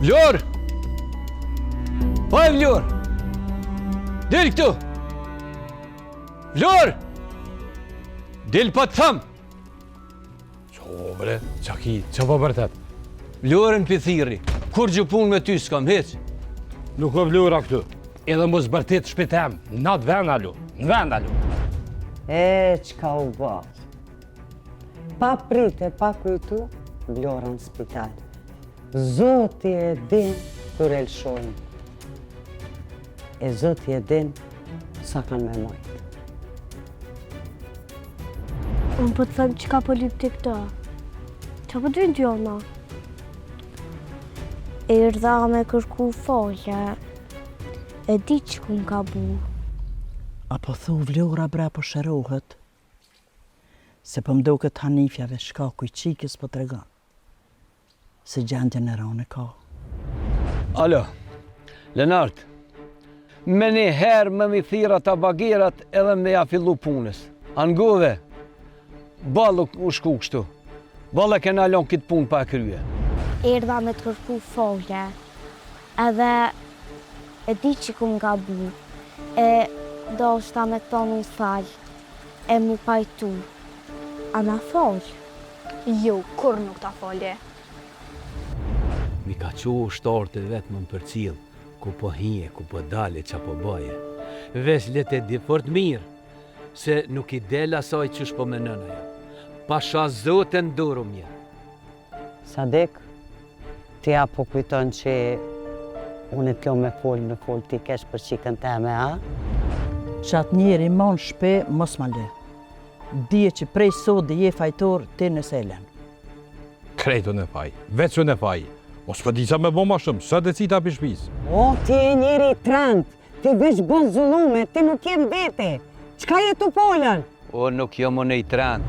Vlor! Pa e Vlor! Del këtu! Vlor! Del pa të thëmë! Qo, bre, qa ki, qa pa bërtet? Vlorën për thiri, kur gjë punë me ty s'kam heq? Nuk o Vlora këtu, edhe mos bërtet shpitem, në atë vend alu, në vend alu. Qka u bërë? Pa prite, pa kujtu, Vlora në spital. Zoti e din kër e lëshojnë. E Zoti e din sa kanë me mojtë. Unë po të thëmë që ka po lypë të këta. Qa po të vinë t'jona? E rdha me kërku falje. E di që ku m'ka bu. Apo thu Vlora bre po shërohet. Se po mdo këtë Hanifjave shka kuj qikës po të regon. Se gjendjen e rane ka. Alo, Lenart, me një herë me mi thira të bagirat edhe me ja fillu punës. Angove, balë u shku kështu. Balë kena lon këtë punë pa e krye. Erdha me të kërku falje. Edhe e di që ku m'ka bu. E do shta me tonu falj. E mu pajtu. A na falj? Jo, kur nuk ta falje. Mi ka qohë shtartë e vetë më më përcil, ku po hije, ku po dale, qa po baje. Vesh letë e di fort mirë, se nuk i del asaj qësh po menën ajo. Pasha Zotën duru mje. Sadek, ti apo kujton që unë t'lo me folë në folë ti kesh për qikën teme, a? Qatë njeri mon shpe, mos ma le. Dije që prej sot dhe je fajtor, ti në selen. Krejtu në faj, veç në faj. Mos për di sa me bo ma shumë, sa dhe cita për shpis. O, ti e njeri trant, ti veç bon zullume, ti nuk jem vete. Qka je tu polën? O, nuk jo më nej trend,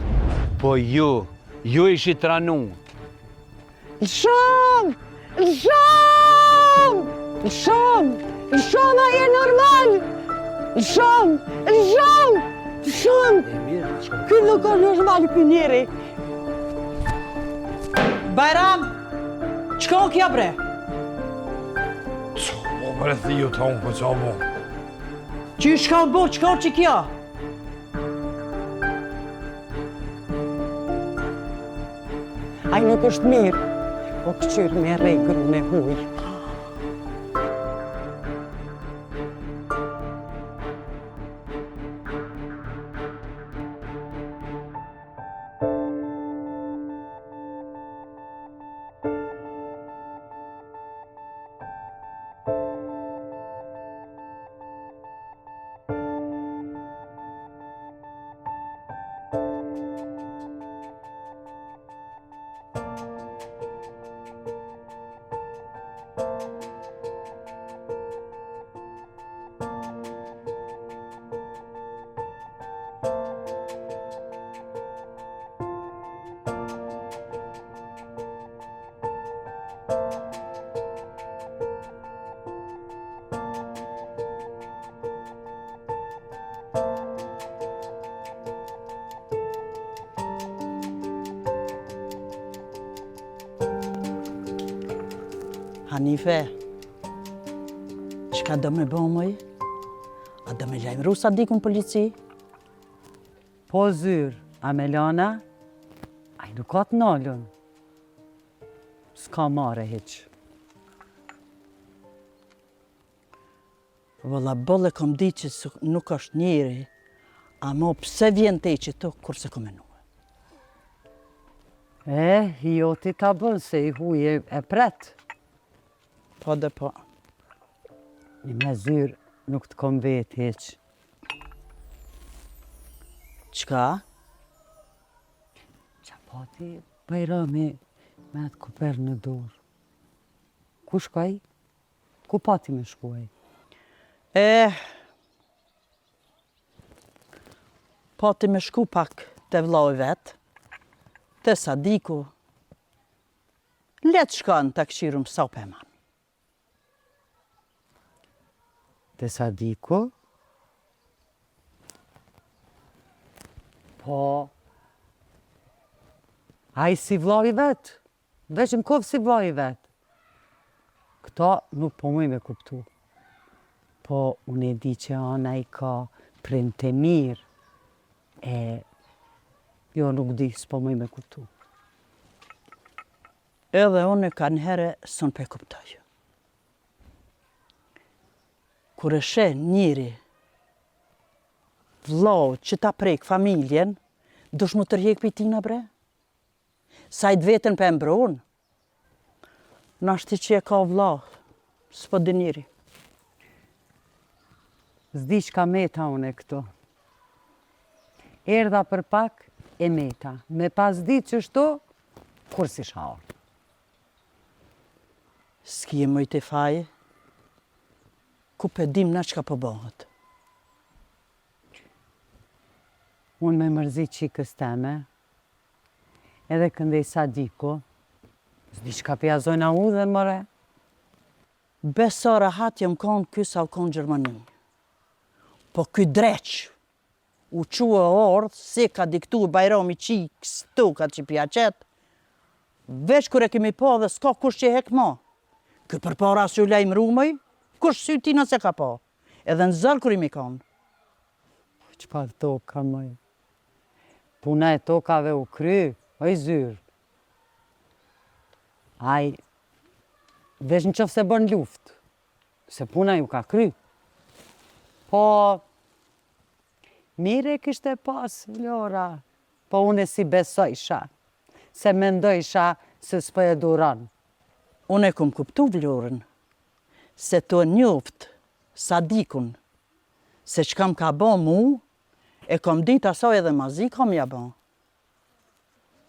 po ju ishi tranu. Lëshom! Lëshom! Lëshom! Lëshom, a je normal! Lëshom! Lëshom! Lëshom! Ky nuk o normal kë njeri. Bajram! Qka o kja bre? Co, mo bre thiju ta unë po qa mo. Që shka o bo, qka o që kja? Aj nuk është mirë, po këqyrë me regru në huj. Hanife, qka do me bo mëj? A do me lajmëru sa dikun polici? Po zyrë, Amelana, aj nuk ka të nalën. S'ka mare heq. Vëlla bolle kom di që nuk është njeri, a mo pse vjen te që tu kur se kom menue? Jo ti ta bën se i huj e pret. Po dhe po. I me zyrë nuk të kom vetë heq. Qka? Qa pati Bajrami me atë kuper në dorë. Ku shkaj? Ku pati me shkuaj? Pati me shku pak të vloj vetë, të Sadiku. Letë shkan të këshirum sa për mami. Te Sadiku? Po, a i si vloj vetë, veç në kovë si vloj vetë. Këto nuk po muj me kuptu. Po unë e di që ana I ka prind të mirë. Jo nuk di, s'po muj me kuptu. Edhe unë ka njëherë s'unë pe kuptoj. Kur e she njëri vllau që ta prek familjen, dush mu tërhjek për tina bre? Sajt vetën për mbron? Nashti që e ka vllau, s'po di njëri. Zdi qka meta unë e këto. Erdha për pak e meta. Me pas ditë që shto, kur si shaur. S'ki e mëjt e faje, ku pedim na qka po bëhet. Unë me mërzi qikës teme, edhe këndej Sadiko, zdi qka pjazojna u dhe mëre. Besa rahat jem konë ky sa u konë Gjermani. Po ky dreq, u qua ordë, se ka diktu Bajrami qikës tu ka që pja qetë, veç kër e kemi pa dhe s'ka kush që hek ma. Ky për para s'ju lejmë rumëj, kush sy tina se ka pa. Edhe në zërë kër I mi kanë. Qëpar toka mëj? Puna e tokave u kry, oj zyrë. Aj, veç në qëfë se bën luft, se puna ju ka kry. Po, mire kishte pas, Vlora, po unë si besojsha, se mendojsha se s'po e duron. Unë e kom kuptu Vlorën, se të njoft Sadikun, se që kam ka bo mu, e kom dit asoj edhe mazi kom ja bo.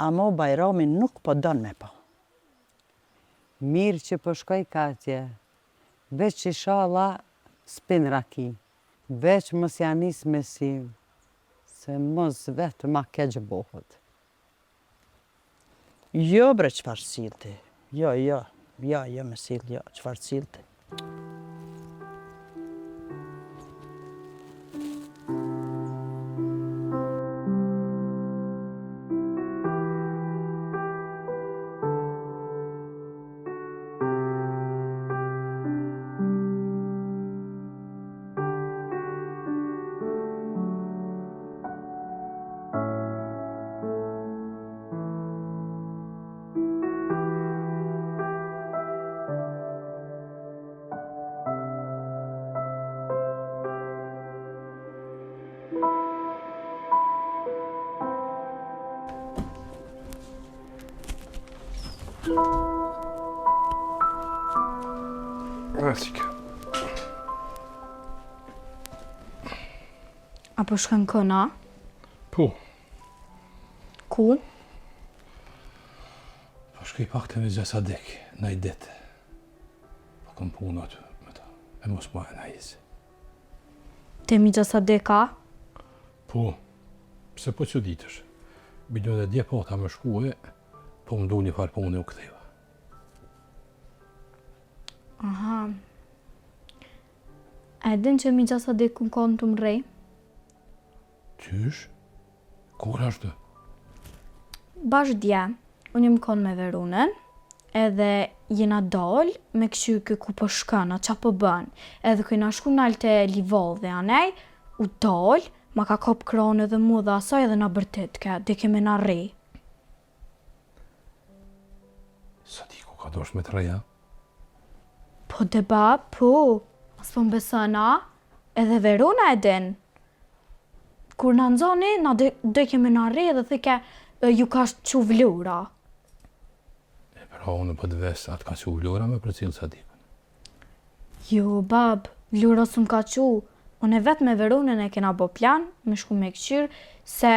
Amo Bajrami nuk po don me po. Mirë që po shkoj katje, veç që shala s'pin rakim, veç mos janis me sim, se mos vetë ma keq bohët. Jo bre qfar silti, jo me sil, jo, qfar silti. Rasika. Apo shkën këna? Po, Ku? po shkoj pak të Mirza Sadik, në I ditë. Po kom punat me ta, e mos ma e në jizë. Te Mirza Sadeka? Po, pse po që ditësh. Bido dhe dje po ta më shkue, po më du një farë punë u këtheva. Aha. A e din që Mirza Sadeku në konë të mrej? Qysh? Kur ashtë? Bash dje, unë jëm konë me Verunën, edhe jena doll me këshy kë ku po shkëna, qa po bën. Edhe këjna shku nalë të Livol dhe anej, u doll, ma ka kop kronë edhe mu dhe asaj edhe na bërtit ke, dhe keme na rri. Sadiku ka dosh me të reja? Po dhe ba, po, as po mbesëna, edhe Veruna e din. Kur në nëzoni, na dhe keme na rri edhe thike, ju ka që Vlora. E pra unë po të ves atë ka që Vlora me për cilë Sadikun. Jo, bab, Vlora s'm ka që. Unë e vetë me Verunën e kena bo plan, me shku me këqyrë, se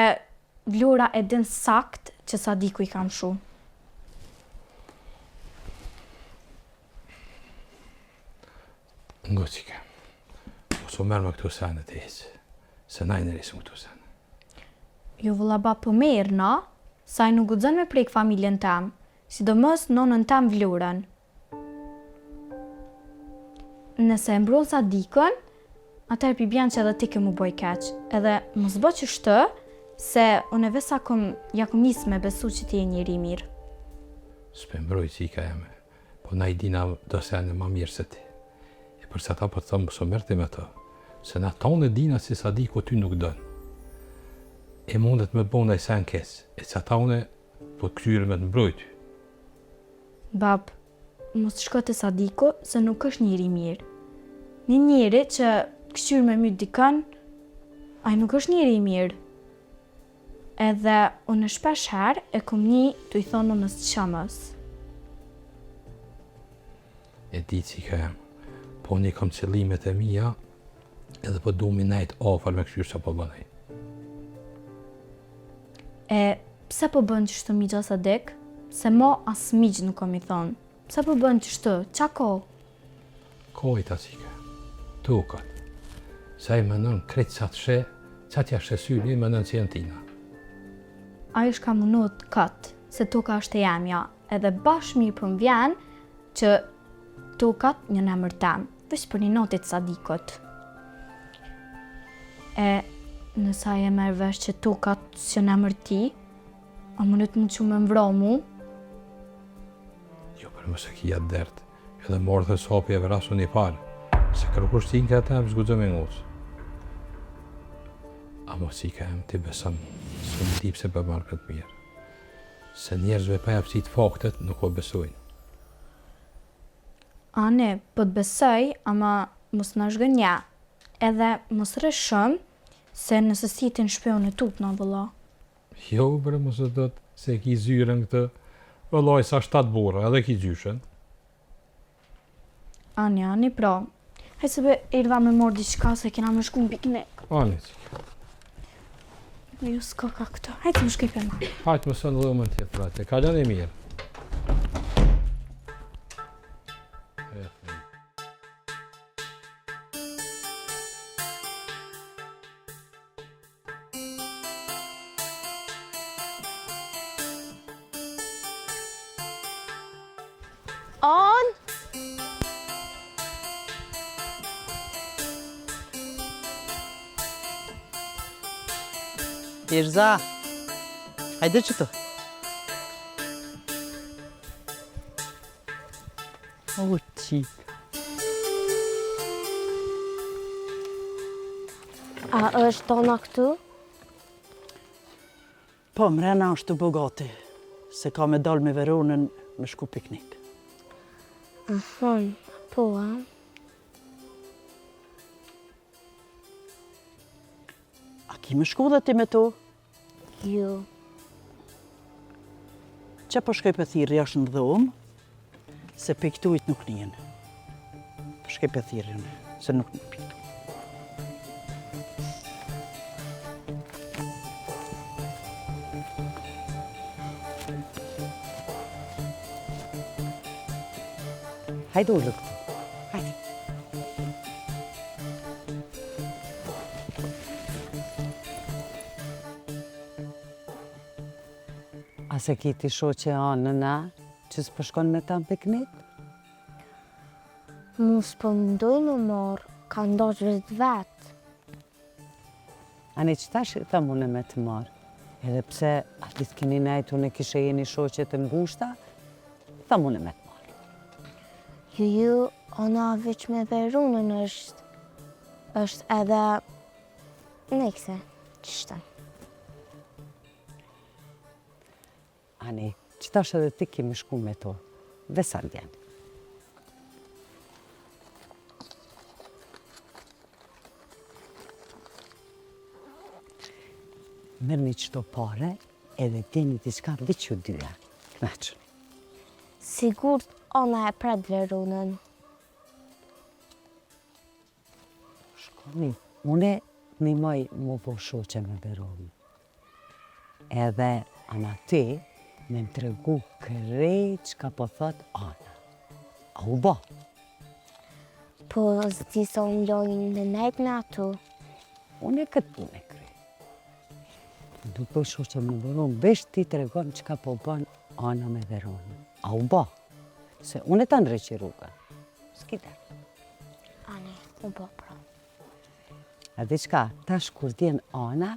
Vlora e din sakt që Sadiku I kam shu. Ngocike, oso merë me këtu senet e hizë, se na I nërisë më këtu senet. Jo vëlla ba për mirë, na? Saj nuk guxon me prek familjen tem, sidomos nonën tem Vlorën. Nëse e mbron Sadikën, atëherë pi bjen që edhe ti ke mu boj keq. Edhe mos bë që shtë, se unë e vesa ja kom nis me besu që ti e njëri mirë. S'pe mbroj cika jeme, po na I dina do sene ma mirë se ti. E përsa ta për të thëmë së mërti me të, se na tonë e dina si Sadiku ty nuk dënë. E mundet me bona I sen kes, e sa ta une po të këtyre me të mbrojty. Bab, mos shko të Sadiko se nuk është njëri mirë. Një njëri që këshyr me mytë dikën, ai nuk është njëri mirë. Edhe unë shpesh herë e kom një të I thonë nësë të shamës. E di që ka jam, po një kam qëllimet e mija, edhe po du mi nejt ofar me këshyr që po bënej. E pse po bën qështu migja Sadik? Se mo as migjë nuk kom I thonë. Pse po bën qështu? Qa ko? Kojta që ka, tukat. Sa I mënën kretë sa të she, qa t'ja shesyri I mënën që janë tina. Ai është ka munut katë, se toka është e jamja, edhe bashkë mi për më vjen që tokat një në emër tem, veç për një notit Sadikot. E nësa e merr vesh që tokat si në emër ti, a mundet më që me mvro mu? Jo, për mëse kia dertë, edhe morë dhe sopi e vrasu një parë, se kërkushtin ka tem zgudzë me ngusë. A mos I ka em ti besëm, së më tip se për marrë këtë mirë. Se njerëzve pa japësit faktet nuk o besojnë. Ane, po të besoj, ama mos në shgënja, edhe mos rëshëm, se nëse si ti në shpeon e tup në vëlla. Jo, bre, mos e do të se ki zyren këtë, vëllaj sa 7 burra, edhe ki gjyshen. Ani, pra. Hej se be erdha me morë diçka se kena me shku në piknik. Ani, që. Jo s'ka ka këto. Hajtë më shkej për ma. Hajtë më sënë dhe më tjetë, frate, kalën e mirë. On! Irza, hajde qëtu. O, qik. A është tona këtu? Po, mrena është të bogati, se ka me dal me Veronën me shku piknik. Po, a? A ki me shku dhe ti me to? Jo. Që po shkoj për thirë jashtë në dhomë, se piktujt nuk njën. Po shkoj për thirë, se nuk një piktu. Hajde ullu këtu. Hajde. A se ki ti shoqe anëna që s'po shkon me ta në piknik? Mu s'po mdoj më morë, ka ndoq vetë. Ani që tash ta mune me të marë. Edhe pse ati s'kini nejtu në kishe jeni shoqe të ngushta, ta mune me të marë. Jo, ona veç me Veronën është edhe nekse, qështa. Ani, që tash edhe ti kemi shku me to, dhe sa vjen. Mërni qëto pare, edhe tjeni t'i shka dhe që dyja. Knaqën. Sigur ona e pret Veronën. Shkoni, une një maj më po shoqe me Veronën. Edhe ana ti me më tregu krejt që ka po thot ana. A u ba? Po zdi sa unë lojnë në nejt me ato. Une këtë punë e krejt. Du po shoqe me Veronë, vesh ti tregon që ka po ban ana me Veronën. A u ba? Se unë e ta ndreqi rrugën. S'kite. Ani, u bo pra. A di qka, tash kur t'jen ana,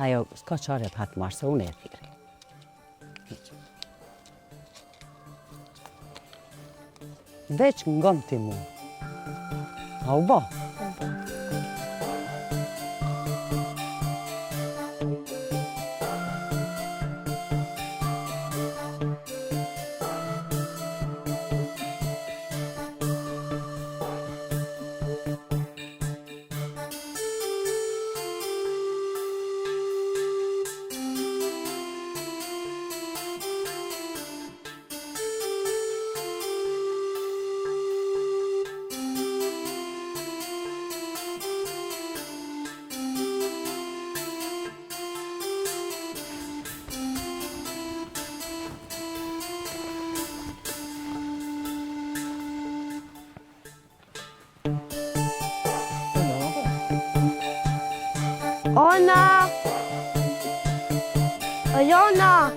ajo s'ka qare patë marë, se unë e thiri. veç ngon ti mu. A u ba? Ona! Jona!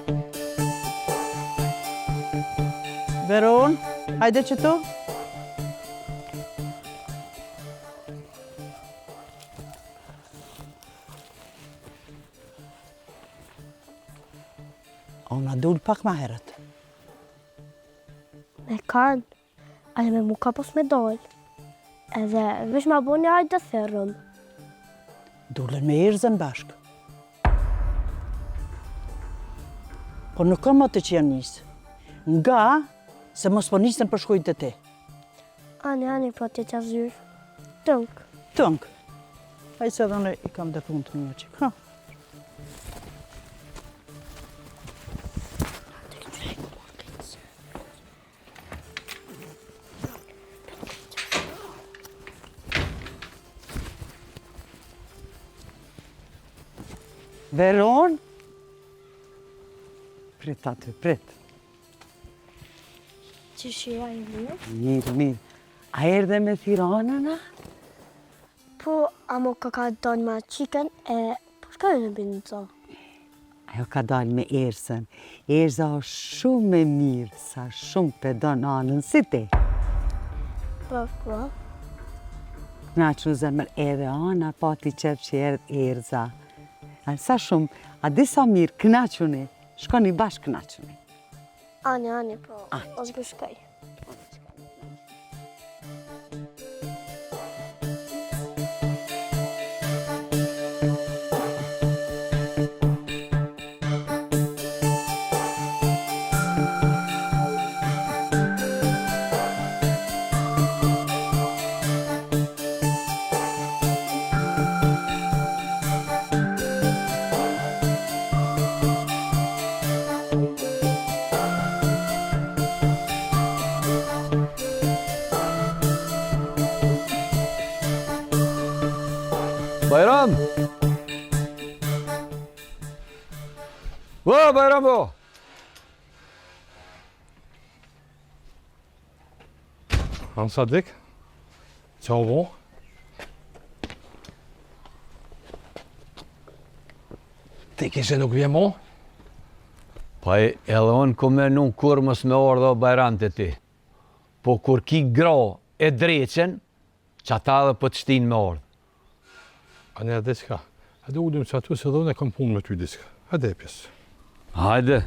Veron, hajde që tu. Ona dul pak ma herët. Me kanë, ale me mu ka pos me dollë. Edhe vesh ma bo një hajtë të therëm. Dullen me erzën bashkë. Po nuk kam atë që janë njësë. Nga se mos po njësën për shkujtë të te. Ani, po të që zyrë. Tënk. Tënk. Hajë se dhe në i kam dhe punë të një qikë. Veron? Prit aty, prit. Që shira i mirë? Mirë. A erdhe me Tiranën, a? Po, amo ka donë ma qiken e po shka e në bëndë të? Ajo ka dalë me Erzën. Erza është shumë e mirë, sa shumë të donë anën si ti. Po. Na që në zemër edhe ana, pati qep që erdhë Erza. A sa shumë, a disa mirë knaquni, shkoni bashkë knaquni. Ani, po, o zbëshkaj. Bayram! Bayram bo! Han Sadik, qa u bo? Ti kishe nuk vje mo? Pa edhe unë ku me nuk kur mës me orë dhe Bajram të ti. Po kur ki gra e dreqen, që ata dhe për të shtin me orë. A ne edhe qka? Hajde ullim që atu se dhe unë e kam punë me ty diska. Hajde e pjesë. Hajde.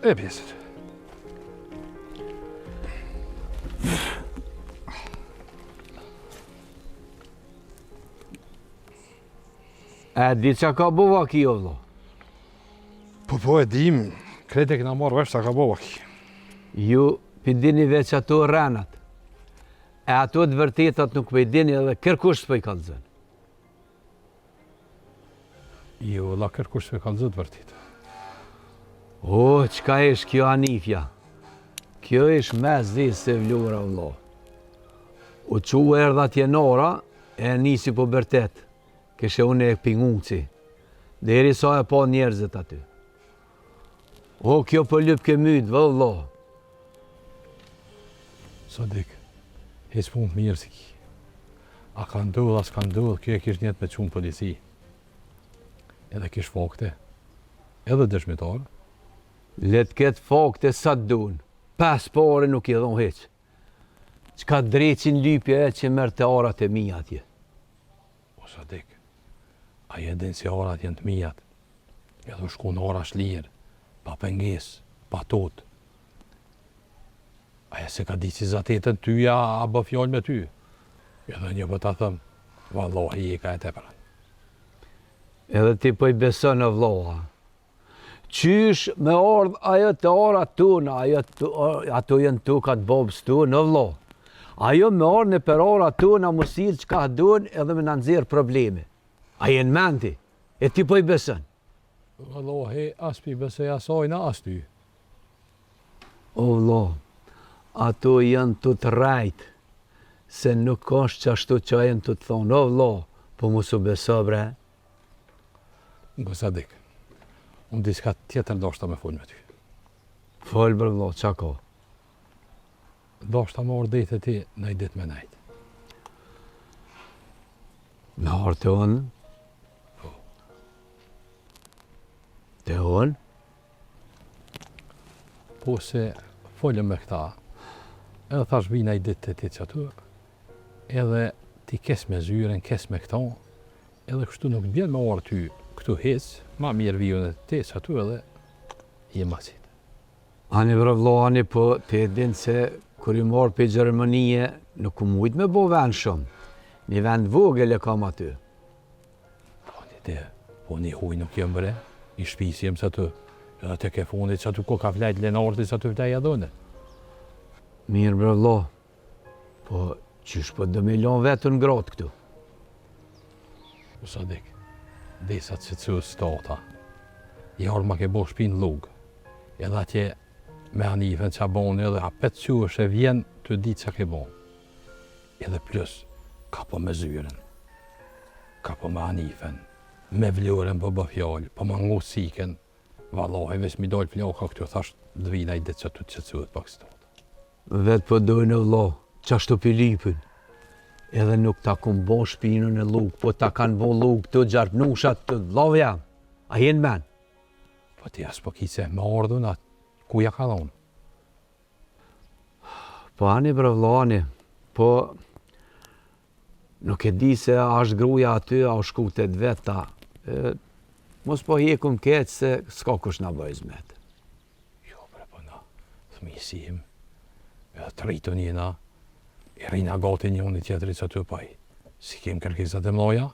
E pjesët. E di që ka bova kjo vlo? Po e dim, krete këna marrë vesh sa ka bova ki. Ju pindini veç ato rrenat. E ato të vërtetat nuk pëjdini edhe kërkush s'pëj kalëzën. Jo, la kërkush s'pëj kalëzën të vërtet. O, qka ish kjo anifja? Kjo ish me zisë se vlora vlo. U që erdha tjenora e nisi po bërtet. Këshe unë e pingunci. Deri sa e pa njerëzit aty. O, kjo për lyp ke mytë, vëllo. Sadik, hes punë të mirë si ki. A ka ndodhë, as ka ndodhë, kjo e kish njetë me qunë polici. Edhe kish fakte, edhe dëshmitarë. Let ketë fakte sa të dun. Pas pare nuk i dhon heq. Qka dreqin lypje e që mërë të arat e mi atje. O Sadik, a jenë si arat jenë të mijat. Edhe shku në ara shlirë, pa penges, patot. Aja se ka di si zatetën tyja, a bë fjallë me ty. Edhe një po ta thëmë, vallahi i ka e tepërën. Edhe ti po i beson në vloha. Qysh me ardh ajo të orat tuna, ato jenë tukat bobës tu në vlo. Ajo me ardh në për orat tuna musil që ka duen edhe me në nëzirë probleme. A jenë menti, e ti po i beson. Vallahi, as pi besoj asajna, as ty. O vlo, ato janë të të rajtë, se nuk është që ashtu që jenë të të thonë, o vlo, po mu su beso bre. Ngo Sadik, unë diska tjetër ndoshta me folë me ty. Folë bre vlo, qa ko? Ndoshta më ordejtë ti në i ditë me najtë. Me orë të unë? Të unë? Po se folëm me këta, edhe thash vina i ditë të ti që aty, edhe ti kes me zyren, kes me këta, edhe kështu nuk bjen me orë ty këtu hecë, ma mirë vijun e ti që aty edhe je masit. Ani vërëvlo, ani po të edhin se kur i morë për Gjermënije nuk u mujtë me bo vend shumë. Një vend vogël e kam aty. Po një huj nuk jem bre, i shpisi jem së aty, edhe të ke fundit që aty ko ka flajt Lenarti që aty flaj adhone. Mirë vërëvlo, po qysh po dë milion vetën gratë këtu? Po Sadik, desat që të stata, i orë ma ke bo shpinë lugë, edhe atje me anifen që a bonë edhe apet që është e vjen të ditë që ke bonë. Edhe plus, ka po me zyren, ka po me anifen, me vljoren po bë fjallë, po ma ngu siken, vallahi ves mi dojnë fljoka këtu, thash dvina i ditë që të qëtësuet pak stot. Vetë po dojnë vlo, qashtu pilipin, edhe nuk ta kum bo shpinën e lugë, po ta kanë bo lugë të gjarpnushat të vlovë jam. A jenë men? Po ti as po kise me ardhun, ku ja ka dhonë? Po ani bre vlo, ani, po nuk e di se a është gruja aty, a është shkutet veta. Mos po hekum keq se s'ka kush na bëj zmet. Jo bre po na, thmisim, edhe të rritën jena, i rina gati një unë i tjetërit që të paj. Si kem kërkesat e mloja?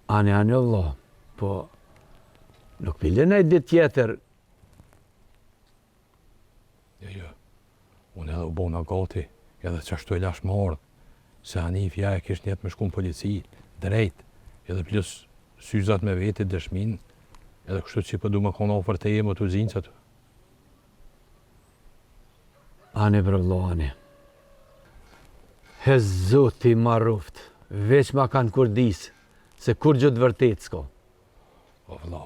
Ani vlo, po nuk pile në dit tjetër. Jo, unë edhe u bona gati, edhe që ashtu e lash më ardhë, se Hanifja e kish njetë me shku në polici, drejt, edhe plus syzat me vetit dëshmin, edhe kështu që po du më konë ofër të jemë të zinë që të. Ani bre vlo, ani. He zoti ma ruft, veç ma kanë kur disë, se kur gjëtë vërtet s'ko. O vla,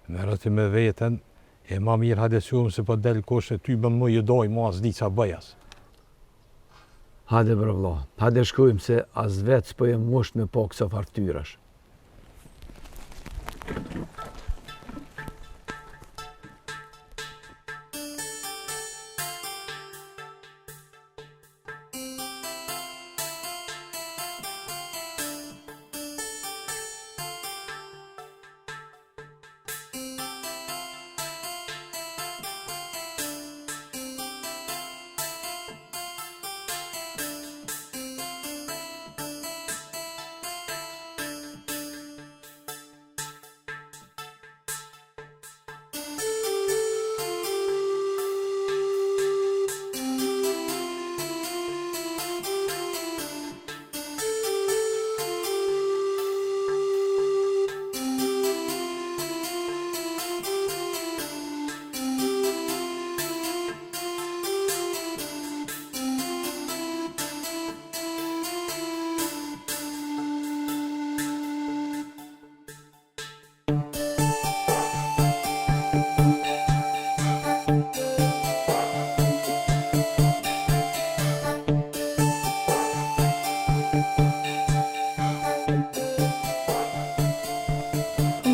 merë ti me veten, e ma mirë hadesuam se po del kosh e ty bëm më jëdoj, ma as di qa bëjas. Hade bre vlo, hade shkujmë se as vetë s'po jem musht me po këso fartyrash.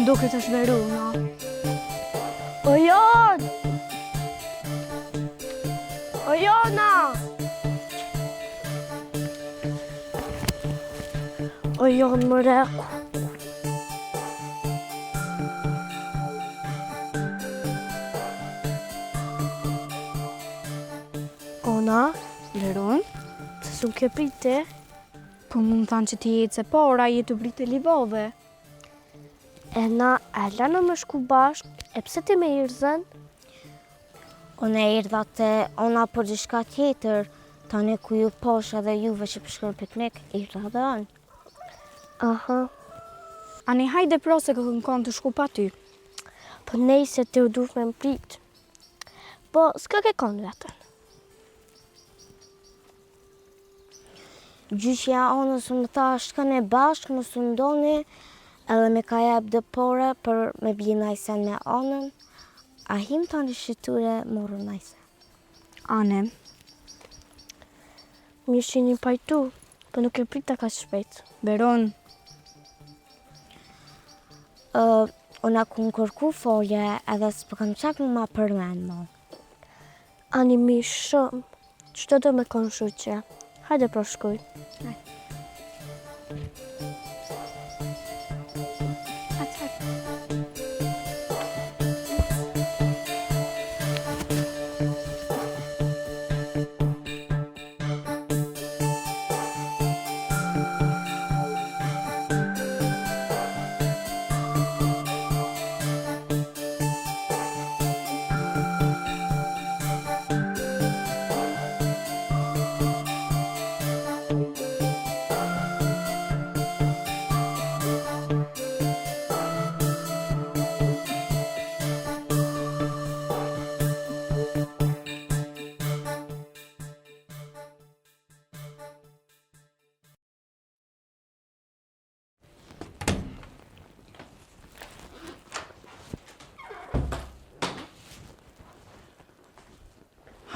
Duke të shveru, no. O jon! O jona! O jon më reku. Na, Leron, se s'u ke prite? Po mund thanë që ti jetë se para, jetë të brite livove. E na, e lana me shku bashk, e pse ti me irzën? Unë e irdha te ona për gjishka tjetër, tani ku ju posh edhe juve që përshkën piknik, irdha dhe anë. Aha. Ani hajde pro se këllën kanë të shku pa ty. Po nejse ti u dush me më prit. Po, s'ka ke konë vetën. Gjyqja onës më tha shkën e bashkë, më së ndoni, edhe me ka jep dëpore për me bje najsen me onën. A him të një shqiture morë najsen. Ane, Mi shini pajtu, për nuk e prita ka shpejt. Beron, Ona ku më kërku folje edhe s'pë kam qak më ma përmen mo. Ani mi shumë, qëto do me konë shuqe. Hajde pro shkuj.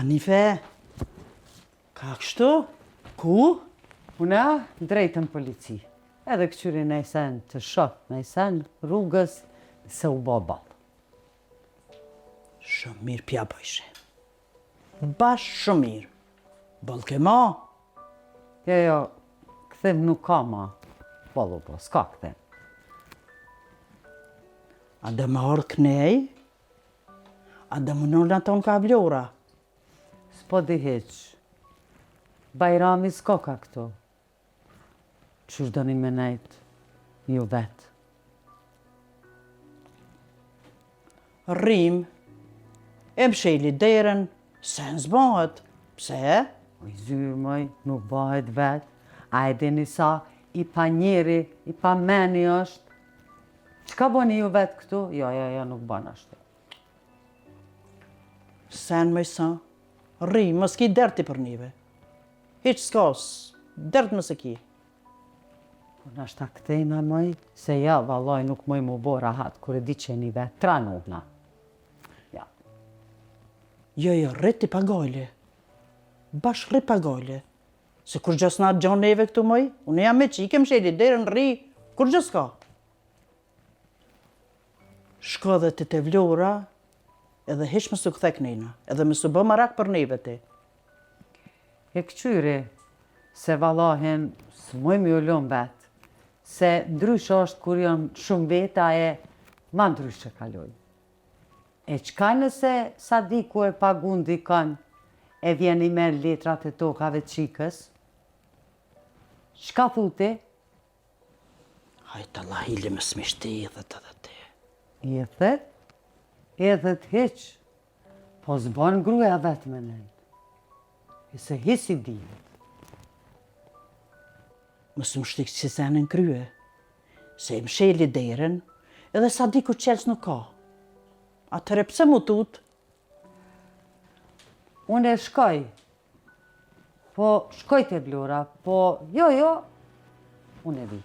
Hanife, ka kështu? Ku? Una drejtën polici. Edhe këqyri nejsen të shok, nejsen rrugës se u bo balë. Shumë mirë pja bëjshe. Bash shumë mirë. Bëllë ke ma? Jo, këthim nuk ka ma. Balë po, s'ka këthim. A dhe më orë kënej? A dhe më nëllë aton ka vlora? S'po di heq. Bajrami s'ka ka këto. Qysh do një me nejt, ju vetë. Rrim, e më sheli derën, se në zbohet. Pse? Oj, zyrë moj, nuk bëhet vetë. A e dini sa i pa njeri, i pa meni është. Qka bëni ju vetë këtu? Jo, nuk bënë ashtu. Sen më sa, rrim, mos ki derti për nive. Hiq s'kas, dert më se ki. Po nashta këtejna moj, se ja, valoj nuk moj mu bo rahat, kur e di që e një vetë, tra nuhna. Ja. Jo, rrit i pagojle. Bash rrit pagojle. Se kur gjës na gjon neve këtu moj, unë jam me qike më sheli derën rri, kur gjës ka. Shko dhe të vlora, edhe hiq më su këthek nejna, edhe më su bë marak për neve ti. E këqyri, se valahen së mojmë ju lëmë vetë, se ndryshë është kur janë shumë veta e ma ndryshë kaloj. E qka nëse sa di ku e pagun dikën e vjen i merë letrat e tokave qikës? Shka thuti? Hajtë Allah hili më smishti edhe të dhe ti. Edhe të heq, po zbon gruja vetë me nejtë. E se hisi dihet. Mësë më shtikë që se në krye, se më sheli derën, edhe sa di ku qelës nuk ka. Atëre pse mu tut? Unë e shkoj, po shkoj të vlora, po jo, unë e vi.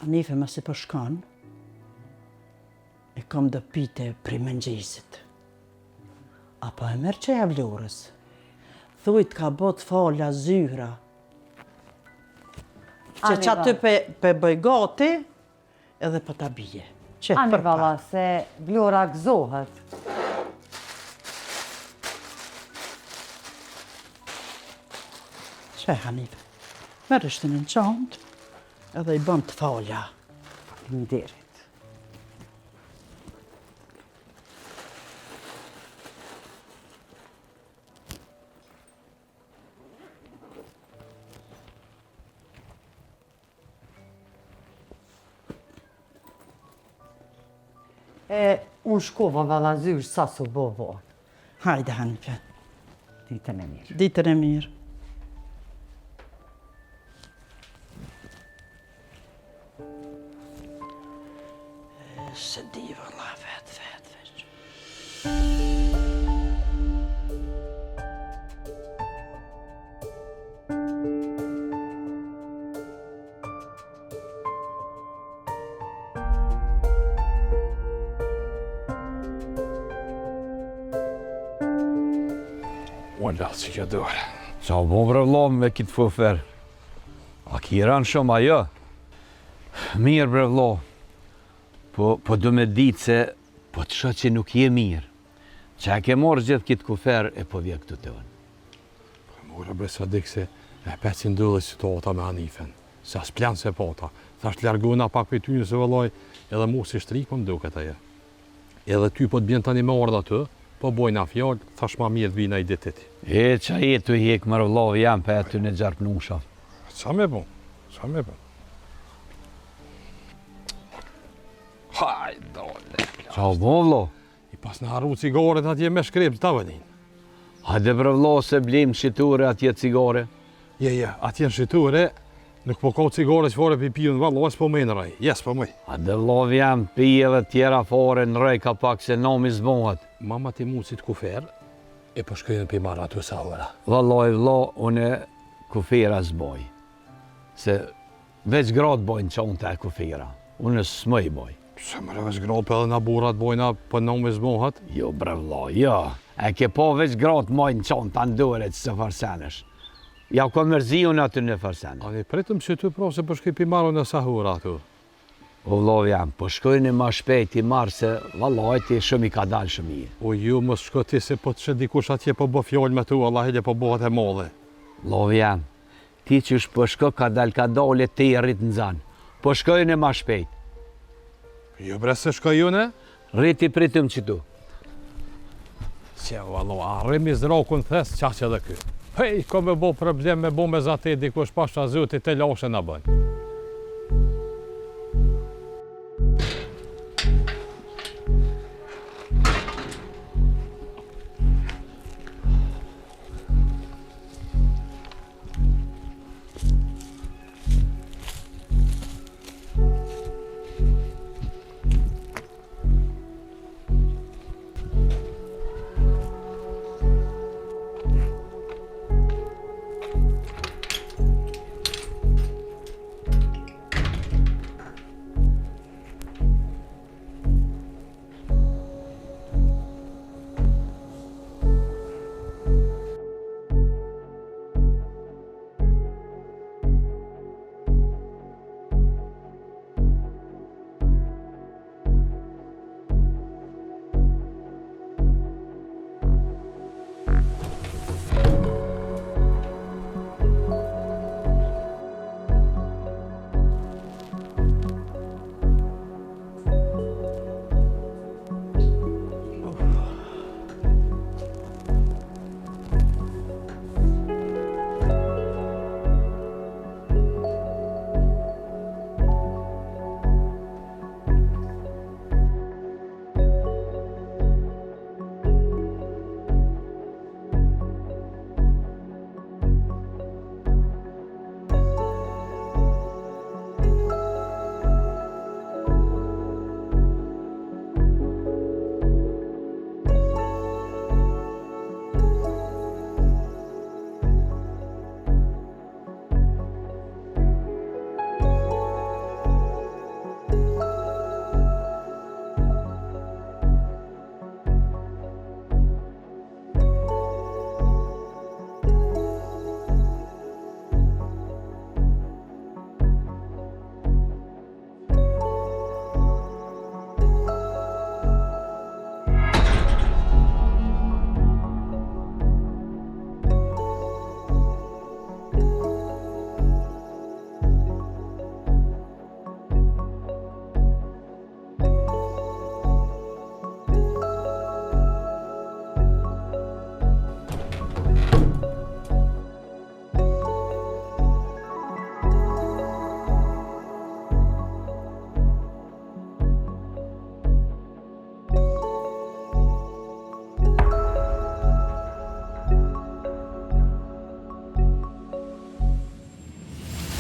Anife më se për shkan, e kom dë pite pri mëngjesit. Apo e merë që e vlorës. Thujt ka bot fala zyra. Që aty pe bëj gati, edhe për ta bije. Ani vala, se vlora gëzohet. Që Hanife, merë është në qantë, edhe i bëm të falja. Faleminderit. Unë shkova Vallazyr sa su bovo. Hajde, Hanife. Ditën e mirë. Ditën e mirë. Se di, valla, vetë veç. Walla, si që dore. Qa bo bre vlo me kitë fofer? A kiran shumë ajo? Mirë bre vlo, po du me ditë se po të shë që nuk je mirë. Qa ke morë gjithë kitë kufer e po vje këtu të unë. Mora bre Sadik se e pecin dëllë situata me Hanifen. Se as planë se pota. Thash të larguna pak për ty nëse vëlloj, edhe mu si shtrik po më duket aje. Edhe ty po të bjen tani me ardha të, po bojna fjallë, thash ma mirë të vina i ditit. E qa je të hek mërë vlo jam për aty në gjarpë nusha. Qa me bon? Qa me bon? Haj, dole. Qa bo vlo? I pas në harru cigaret atje me shkrep të tavenin. Hajde bre vlo se blim shiture atje cigare. Je, atje në shiture, nuk po ka cigare që fare pipi në vallo, s'po me në raj, jes po me. Hajde vlo jam pije dhe tjera fare në rej ka pak se nomi zbohat. Mama ti mu si të kufer, e po shkojnë për marra të saura. Valloj vlo, une kufira zboj. Se veç gratë bojnë qonë të e kufira. Une s'mëj boj. Se më rëveç gratë për edhe në burat bojna për nomi zbohat? Jo bre vlo, jo. E ke po veç gratë mojnë qonë të nduret që se farsenesh. Ja ko mërzi unë aty në farsenesh. Ani pritëm që ty pro se po shkoj për marra në sahura aty. O vlo jam, po shkojnë ma shpejt i marë se valloj ti shumë i ka dalë shumë i. O ju mos shko ti se po të që dikush atje po bo fjallë me tu, Allah hele po bohat e modhe. Vlo jam, ti që po shko ka dalë ti e rritë në zanë. Po shkojnë ma shpejt. Jo bre se shko june? Rriti pritëm që tu. Se valo, a rrimi zrakun thes qaq edhe ky. Hej, ko me bo problem me bo me zate dikush pasha zëti të lashe në bënë.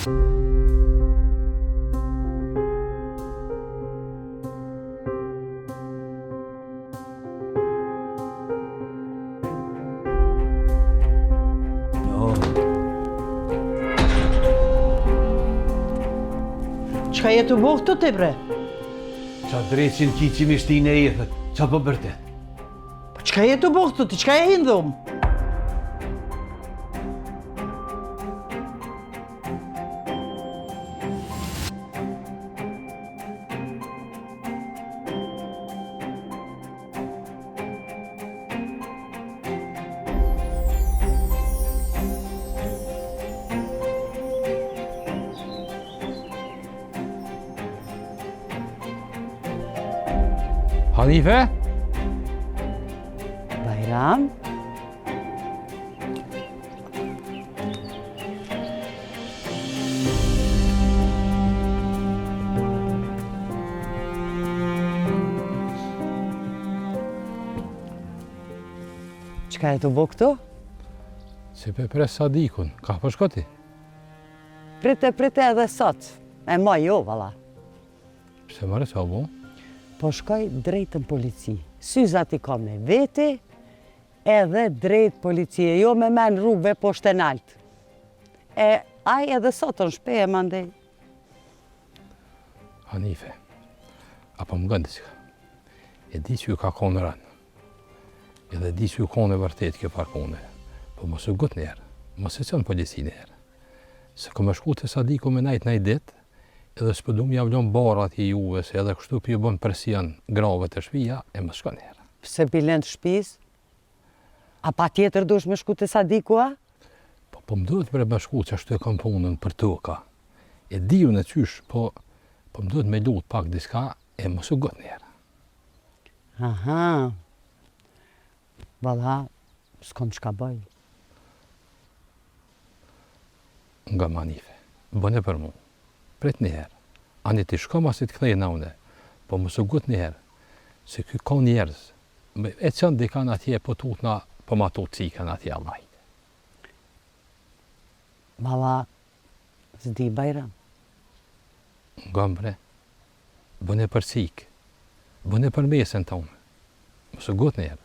Qka jetu bo këtu ti bre? Qa dreqin ki që mi shtinë e jethet, qa po bërtet? Po qka jetu bo këtu ti, qka e hinë dhumë? Hanife? Bajram? Qka e të bo këtu? Si pe pres Sadikun, ka po shkoti? Prite edhe sot. E ma jo, vala. Pse mare sa bu? Po shkoj drejt në polici. Syzat I ka me veti, edhe drejt policie, jo me men rrugve poshtë e nalt. E aj edhe sot në shpe e mandej. Hanife, apo më gëndë si ka. E di që ju ka konë rënë. Edhe di që ju konë e vërtet kjo parkone. Po mos u gut njerë, mos e qënë polici njerë. Se këmë shku të Sadiku me najt ditë, edhe s'pëdu më javlon barat I juve, se edhe kështu për ju bën presion grave të shpia, e më shkon njerë. Pse bilen të shpis? A pa tjetër dush me shku të Sadiku, a? Po më duhet me shku që ashtu e kam punën për toka. E diju në qysh, po më duhet me lut pak diska, e mos u gut njerë. Aha. Valla, s'kom çka bëj. Nga Manife, bëne për mu. Pret njëherë. Ani ti shko ma si të kthej në une, po mos u gut njëherë. Se ky ka njerëz. E qënë dikan atje, po tutna, po ma tut cikën atje Allah. Valla, s'di Bajram. Nga mbre, bëne për cikë. Bëne për mesën tonë. Mos u gut njëherë.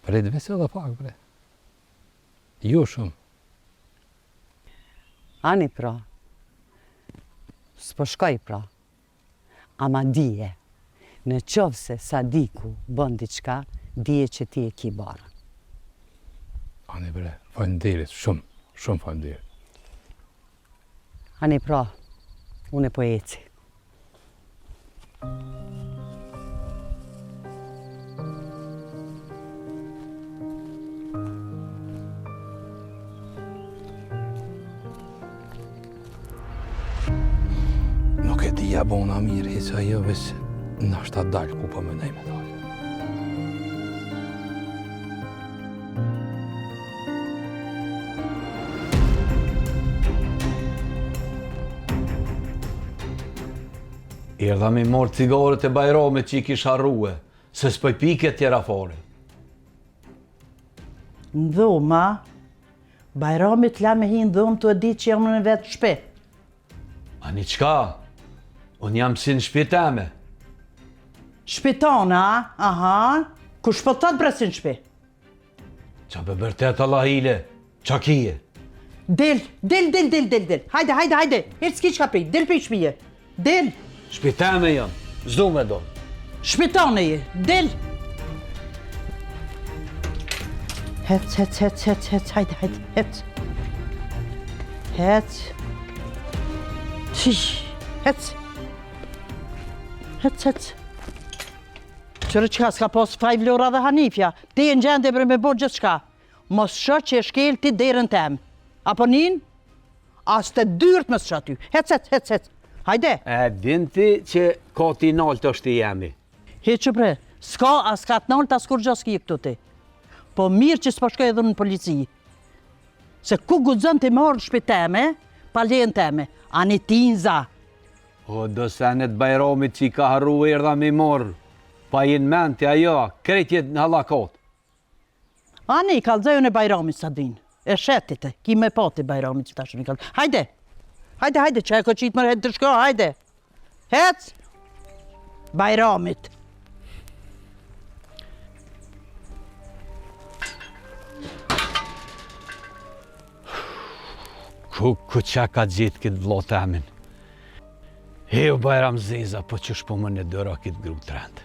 Pret vese edhe pak, bre. Jo shumë. Ani pra, s'po shkoj pra, ama dije, në qovë se Sadiku bën diçka, dije që ti e ki barën. Ani bre, faleminderit, shumë faleminderit. Ani pra, unë po eci. Ja bona mirë, heqa jo vesë nashta dalë ku po më nej me dalë. Erdha me morë cigaret e Bajramit që I kish harrue, se s'poj pike tjera fare. Në dhuma, Bajramit la me hi në dhumë të e di që jam në vetë shpe. Ani qka? Unë jam si në shpiteme. Shpitona, aha, ku shpotat bre si në shpe? Qa be bërtet Allahile, qa kije? Del. Hajde, hirë s'ki qka prej, del për I shpije. Del. Shpiteme jam, zdo me do. Shpitone je, del. Hec, hajde, hec. Hec. Tish, hec. Hec. Qërë qka s'ka pos 5 lora dhe Hanifja, ti e në gjende bre me bërë gjithë shka. Mos shë që e shkel ti derën tem. Apo nin? As të dyrt më shë aty. Hec. Hajde. E din ti që ka ti nalt është I jemi. Heqë bre, s'ka as ka të nalt as kur gjo s'ki këtu ti. Po mirë që s'po shkoj edhe në polici. Se ku gudzën ti marrë shpiteme, pa lejën teme. Ani tinza. O, do senet Bajramit që I ka harru erdha me morë, pa jenë mente ajo, krejtjet në halakot. Ani, kalzaju në Bajramit sa din. E shetit, ki me pati Bajramit që tash nikall. Hajde! Hajde, që e ko qitë mërë të shko, hajde! Hec! Bajramit! Ku qa ka gjithë këtë vlot e amin? Heo Bajram Zeza, po që shpo më në dëra këtë grupë të rëndë.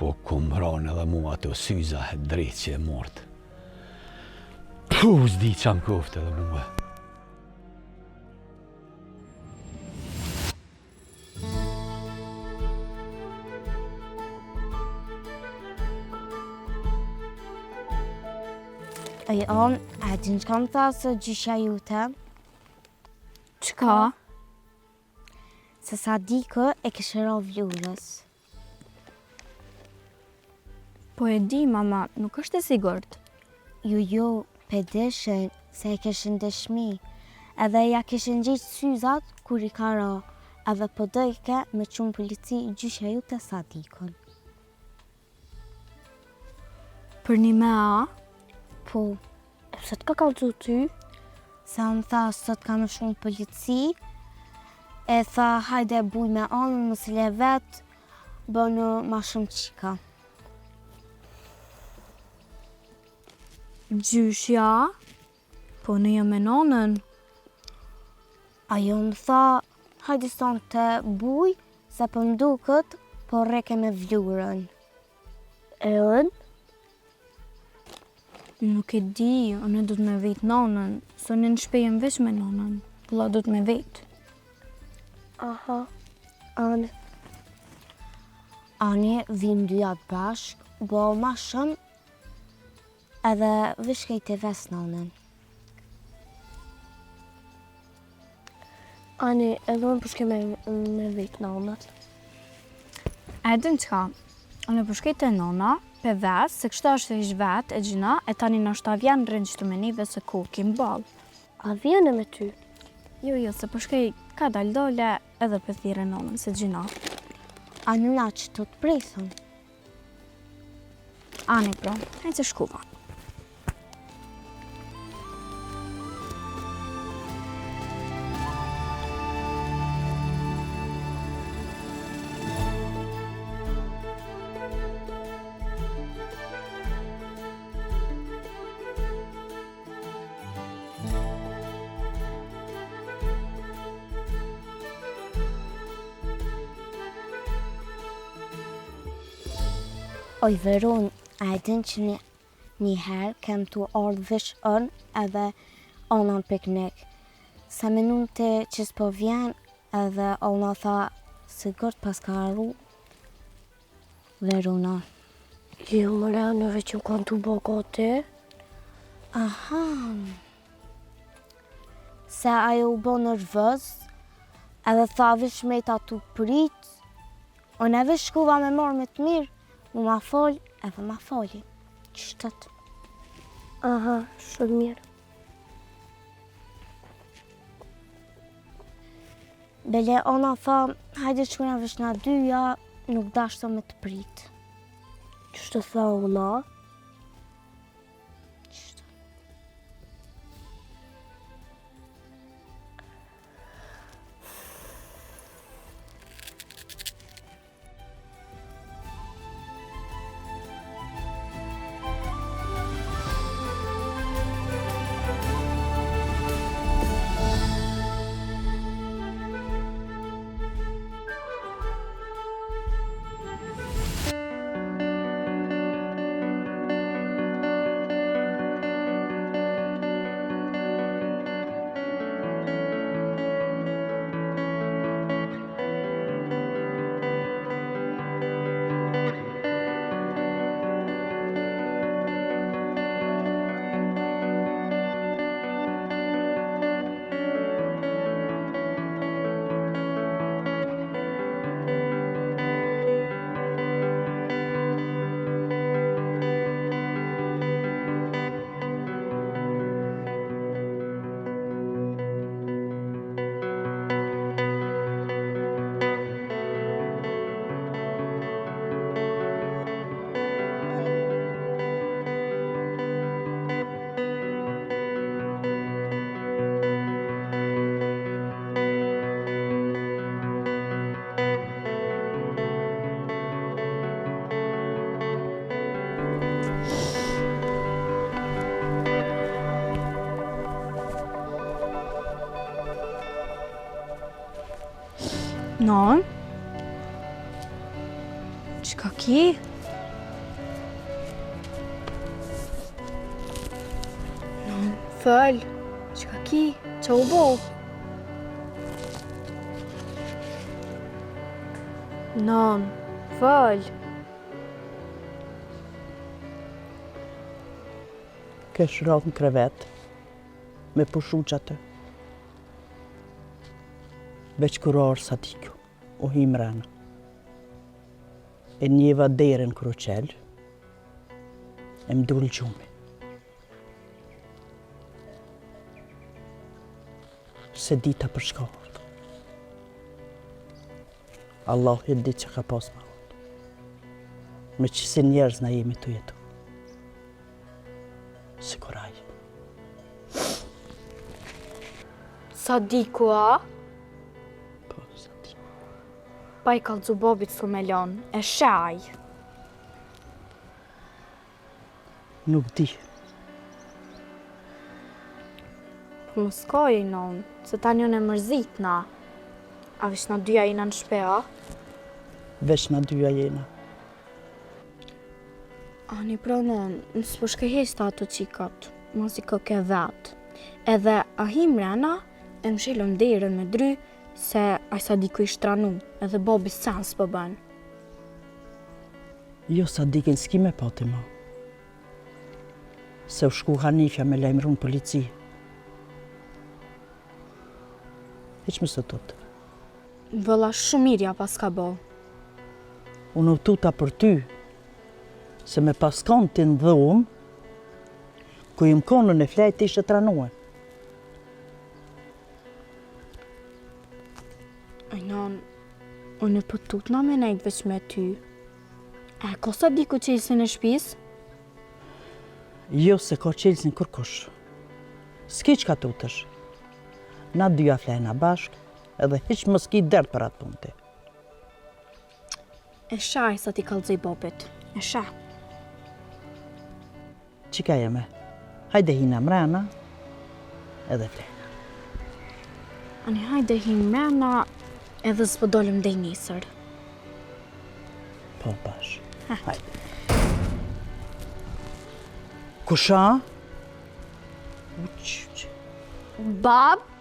Po ku më ranë edhe mua të syza e drejtë që e mortë. Zdi qa më koftë edhe mua. A din që kam tha se gjysha jute? Qka? Se Sadiko e kishë ra vlurës. Po e di, mama, nuk është e sigurt. Jo, pedeshen se e kishin dëshmi. Edhe ja kishin gjitë syzat kur I ka ra. Edhe po dojke me qumë polici gjysha jute Sadikon. Për një me a? Po, e pëse të ka kalëzu ty? Se më tha sot ka më shumë polici, e tha hajde buj me anën, më sile vetë, bënë ma shumë qika. Gjyshja? Po në jam me nonën. Ajo më tha, hajde son të buj, se për më duket, po reke me vlurën. E unë? Nuk e di, unë do të me vetë nonën, së në shpejem vesh me nonën, vëlla do të me vetë. Aha, Ani. Ani, vim dyjat bashk, bo ma shumë, edhe vish kejt e ves nonën. Ani, edhe unë përshke me vetë nonët. E din qka, unë përshkejt e nona, pe ves, se kështu është ish vetë e gjina, e tani në shta vjen rëngjështu me nive se ku kim balë. A vjene me ty? Jo, se përshkej ka dal dole edhe për thire nonën se gjina. A nëna që të të presën? Ani pra, e që shkuva. Oj, Veron, a e din që një herë kem të ardhë vish ën edhe ona në piknik. Sa minute që s'po vjen edhe ona tha sigurt pas ka arru. Verona. Jo, më renëve që kanë të bogati. Aha. Se ajo u bo nervëz edhe tha vish me ta tu prit. Unë e vish shkuva me marrë me të mirë. Mu ma fol, edhe ma foli. Qështët? Aha, shumë mirë. Bele, ona tha, hajde shkuna vesh na dyja, nuk dashto me të prit. Qështë tha ona? Non? Çka ki? Non, fëll. Çka ki? Qa u bo? Non, fëll. Kesh rrallë në krevet, me pushu që atë. Veç kurar sa tiku, u him rana. E njeva derën kruqel, e mdull gjumi. Se dita për shkart. Allah e di që ka pas ma hot. Me që si njerëz na jemi të jetu. Siguraj. Sadiku, a? Po, sa ti. Pa i kalëzu bobit së melon, e shaj. Nuk di. Më s'koj i non, se ta njën e mërzit na. A vish na dyja jena në shpe, a? Veç na dyja jena. Ani pra non, nësë po shkehesta ato qikat, mos i ke vetë. Edhe ahim rena, e më shilëm derën me dry, se a sa diku i shtranu, edhe bobi sens po bën. Jo sa dikin s'ki me pati ma. Se u shku Hanifja me lajmëru në polici. Hiq më së tëtë. Vëlla shumë mirja pas ka bo. Unë u tuta për ty, se me pas kanë të në dhumë, ku im konën e flejt ishte tranuën. Ajnon, unë po tutna me nejt veç me ty. E, ko sa di ku qelsin e shpis? Jo se ka qelsin kërkush. S'ki që ka tutësh. Na dyja flejna bashk, edhe hiq më s'ki dert për atë punti. E shaj sa ti kalzoj bobit. E shaj. Qika jeme? Hajde hina mrena, edhe flejna. Ani hajde him mrena, edhe s'po dolëm dhe njësër. Po bash. Hajde. Kusha? Bab?